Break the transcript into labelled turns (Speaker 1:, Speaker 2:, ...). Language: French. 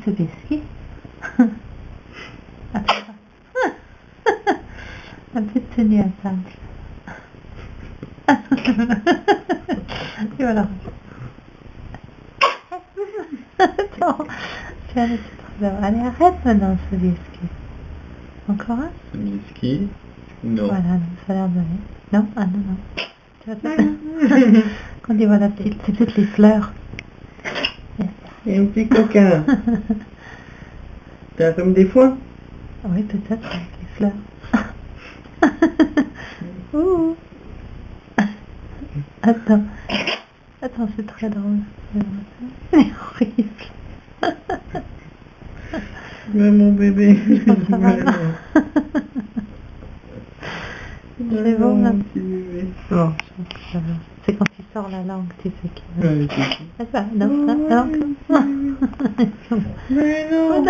Speaker 1: C'est biscuit. Attends. Un peu de tenue à table. Et voilà. Attends. Tu vas laisser trop d'eau. Allez, arrête maintenant ce biscuit. Encore un?
Speaker 2: Ce biscuit? Non.
Speaker 1: Voilà, ça a l'air donné. Non? Ah non, non. Tu vois, quand il voit la petite, c'est toutes les fleurs.
Speaker 2: Et un petit coquin. T'as comme des foins?
Speaker 1: Oui, peut-être avec les fleurs. Ouh. Attends. Attends, c'est très drôle. C'est horrible.
Speaker 2: Ouais, mon bébé.
Speaker 1: Ça va. C'est bon, là.
Speaker 2: Mon petit bébé.
Speaker 1: Bon, je pense que ça va. C'est quand il sort la langue, tu sais qu'il va.
Speaker 2: Ouais, c'est ça.
Speaker 1: Ah, ça, non, non, non.
Speaker 2: Mais non.